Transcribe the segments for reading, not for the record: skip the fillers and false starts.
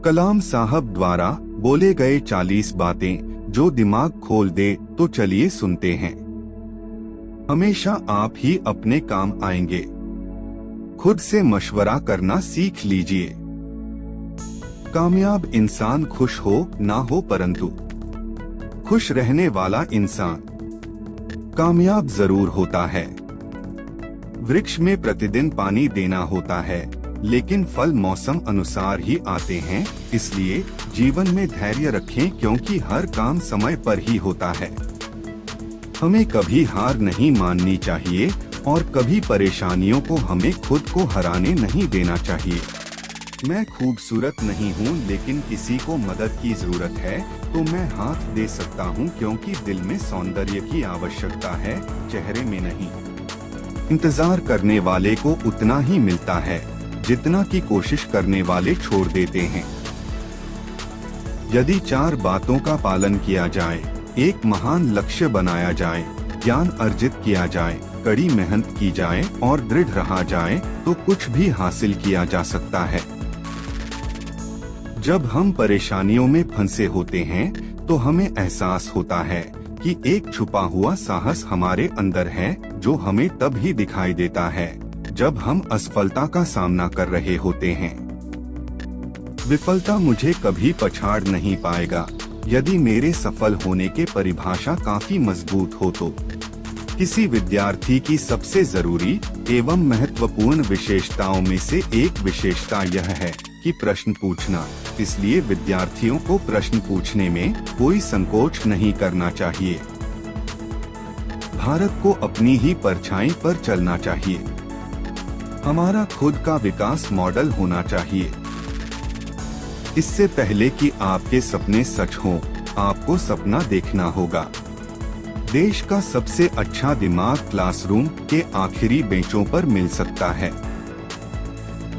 कलाम साहब द्वारा बोले गए 40 बातें जो दिमाग खोल दे तो चलिए सुनते हैं। हमेशा आप ही अपने काम आएंगे। खुद से मशवरा करना सीख लीजिए। कामयाब इंसान खुश हो ना हो परंतु खुश रहने वाला इंसान कामयाब जरूर होता है। वृक्ष में प्रतिदिन पानी देना होता है, लेकिन फल मौसम अनुसार ही आते हैं। इसलिए जीवन में धैर्य रखें, क्योंकि हर काम समय पर ही होता है। हमें कभी हार नहीं माननी चाहिए और कभी परेशानियों को हमें खुद को हराने नहीं देना चाहिए। मैं खूबसूरत नहीं हूँ, लेकिन किसी को मदद की जरूरत है तो मैं हाथ दे सकता हूँ, क्योंकि दिल में सौंदर्य की आवश्यकता है, चेहरे में नहीं। इंतजार करने वाले को उतना ही मिलता है जितना की कोशिश करने वाले छोड़ देते हैं। यदि 4 बातों का पालन किया जाए, एक महान लक्ष्य बनाया जाए, ज्ञान अर्जित किया जाए, कड़ी मेहनत की जाए और दृढ़ रहा जाए, तो कुछ भी हासिल किया जा सकता है। जब हम परेशानियों में फंसे होते हैं तो हमें एहसास होता है कि एक छुपा हुआ साहस हमारे अंदर है, जो हमें तब ही दिखाई देता है जब हम असफलता का सामना कर रहे होते हैं। विफलता मुझे कभी पछाड़ नहीं पाएगा यदि मेरे सफल होने के परिभाषा काफी मजबूत हो तो। किसी विद्यार्थी की सबसे जरूरी एवं महत्वपूर्ण विशेषताओं में से एक विशेषता यह है कि प्रश्न पूछना। इसलिए विद्यार्थियों को प्रश्न पूछने में कोई संकोच नहीं करना चाहिए। भारत को अपनी ही परछाई पर चलना चाहिए। हमारा खुद का विकास मॉडल होना चाहिए। इससे पहले कि आपके सपने सच हों, आपको सपना देखना होगा। देश का सबसे अच्छा दिमाग क्लासरूम के आखिरी बेंचों पर मिल सकता है।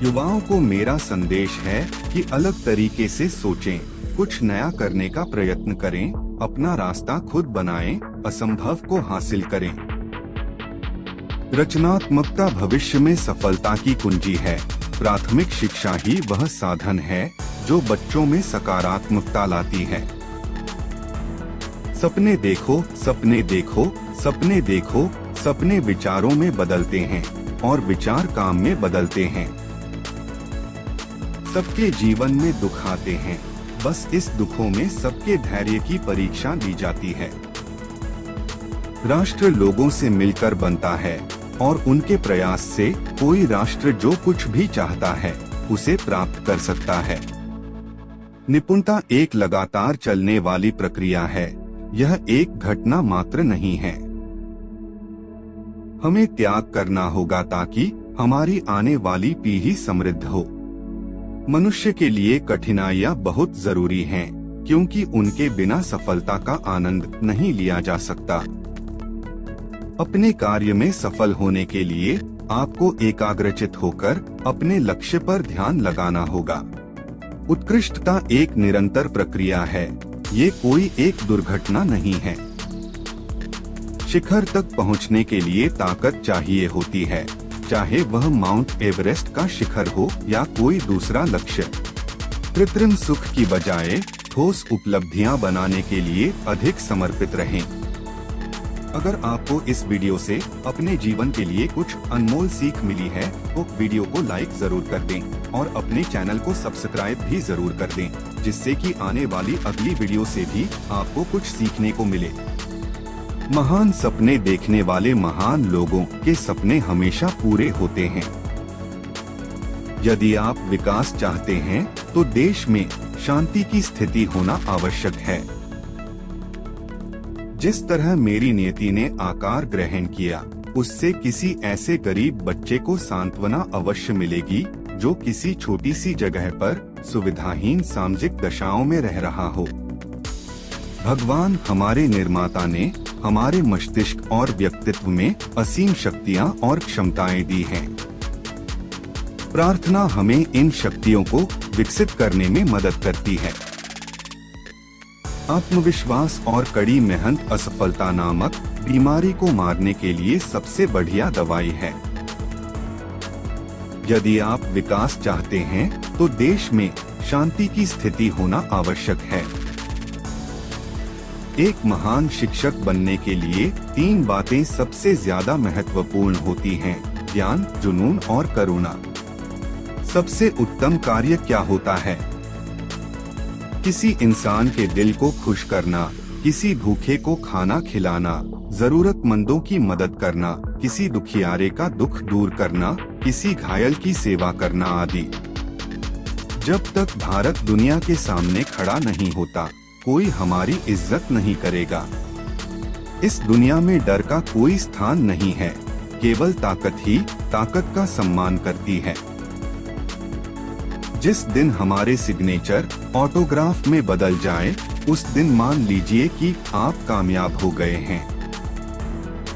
युवाओं को मेरा संदेश है कि अलग तरीके से सोचें, कुछ नया करने का प्रयत्न करें, अपना रास्ता खुद बनाएं, असंभव को हासिल करें। रचनात्मकता भविष्य में सफलता की कुंजी है। प्राथमिक शिक्षा ही वह साधन है जो बच्चों में सकारात्मकता लाती है। सपने देखो, सपने देखो, सपने देखो। सपने विचारों में बदलते हैं और विचार काम में बदलते हैं। सबके जीवन में दुख आते हैं, बस इस दुखों में सबके धैर्य की परीक्षा ली जाती है। राष्ट्र लोगों से मिलकर बनता है और उनके प्रयास से कोई राष्ट्र जो कुछ भी चाहता है उसे प्राप्त कर सकता है। निपुणता एक लगातार चलने वाली प्रक्रिया है, यह एक घटना मात्र नहीं है। हमें त्याग करना होगा ताकि हमारी आने वाली पीढ़ी समृद्ध हो। मनुष्य के लिए कठिनाइयां बहुत जरूरी हैं, क्योंकि उनके बिना सफलता का आनंद नहीं लिया जा सकता। अपने कार्य में सफल होने के लिए आपको एकाग्रचित होकर अपने लक्ष्य पर ध्यान लगाना होगा। उत्कृष्टता एक निरंतर प्रक्रिया है, ये कोई एक दुर्घटना नहीं है। शिखर तक पहुंचने के लिए ताकत चाहिए होती है, चाहे वह माउंट एवरेस्ट का शिखर हो या कोई दूसरा लक्ष्य। कृत्रिम सुख की बजाय ठोस उपलब्धियां बनाने के लिए अधिक समर्पित रहें। अगर आपको इस वीडियो से अपने जीवन के लिए कुछ अनमोल सीख मिली है तो वीडियो को लाइक जरूर कर दें और अपने चैनल को सब्सक्राइब भी जरूर कर दें, जिससे कि आने वाली अगली वीडियो से भी आपको कुछ सीखने को मिले। महान सपने देखने वाले महान लोगों के सपने हमेशा पूरे होते हैं। यदि आप विकास चाहते हैं तो देश में शांति की स्थिति होना आवश्यक है। जिस तरह मेरी नियति ने आकार ग्रहण किया, उससे किसी ऐसे गरीब बच्चे को सांत्वना अवश्य मिलेगी जो किसी छोटी सी जगह पर सुविधाहीन सामाजिक दशाओं में रह रहा हो। भगवान हमारे निर्माता ने हमारे मस्तिष्क और व्यक्तित्व में असीम शक्तियां और क्षमताएं दी हैं। प्रार्थना हमें इन शक्तियों को विकसित करने में मदद करती है। आत्मविश्वास और कड़ी मेहनत असफलता नामक बीमारी को मारने के लिए सबसे बढ़िया दवाई है। यदि आप विकास चाहते हैं तो देश में शांति की स्थिति होना आवश्यक है। एक महान शिक्षक बनने के लिए 3 बातें सबसे ज्यादा महत्वपूर्ण होती हैं: ज्ञान, जुनून और करुणा। सबसे उत्तम कार्य क्या होता है? किसी इंसान के दिल को खुश करना, किसी भूखे को खाना खिलाना, जरूरतमंदों की मदद करना, किसी दुखियारे का दुख दूर करना, किसी घायल की सेवा करना आदि। जब तक भारत दुनिया के सामने खड़ा नहीं होता, कोई हमारी इज्जत नहीं करेगा। इस दुनिया में डर का कोई स्थान नहीं है, केवल ताकत ही ताकत का सम्मान करती है। जिस दिन हमारे सिग्नेचर ऑटोग्राफ में बदल जाए, उस दिन मान लीजिए कि आप कामयाब हो गए हैं।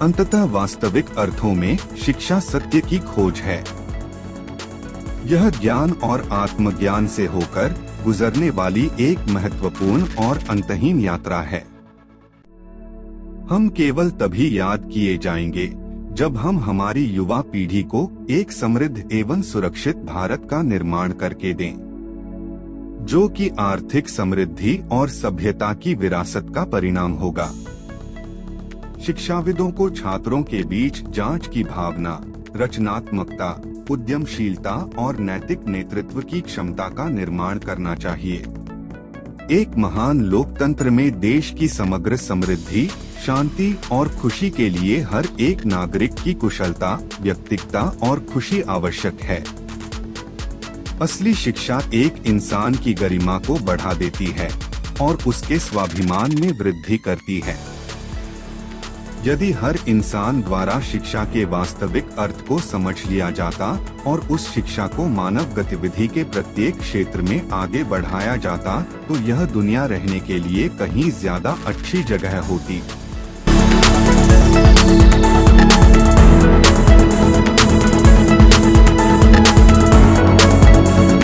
अंततः वास्तविक अर्थों में शिक्षा सत्य की खोज है। यह ज्ञान और आत्मज्ञान से होकर गुजरने वाली एक महत्वपूर्ण और अंतहीन यात्रा है। हम केवल तभी याद किए जाएंगे जब हम हमारी युवा पीढ़ी को एक समृद्ध एवं सुरक्षित भारत का निर्माण करके दें, जो कि आर्थिक समृद्धि और सभ्यता की विरासत का परिणाम होगा। शिक्षाविदों को छात्रों के बीच जांच की भावना, रचनात्मकता, उद्यमशीलता और नैतिक नेतृत्व की क्षमता का निर्माण करना चाहिए। एक महान लोकतंत्र में देश की समग्र समृद्धि, शांति और खुशी के लिए हर एक नागरिक की कुशलता, व्यक्तित्वता और खुशी आवश्यक है। असली शिक्षा एक इंसान की गरिमा को बढ़ा देती है और उसके स्वाभिमान में वृद्धि करती है। यदि हर इंसान द्वारा शिक्षा के वास्तविक अर्थ को समझ लिया जाता और उस शिक्षा को मानव गतिविधि के प्रत्येक क्षेत्र में आगे बढ़ाया जाता, तो यह दुनिया रहने के लिए कहीं ज्यादा अच्छी जगह होती।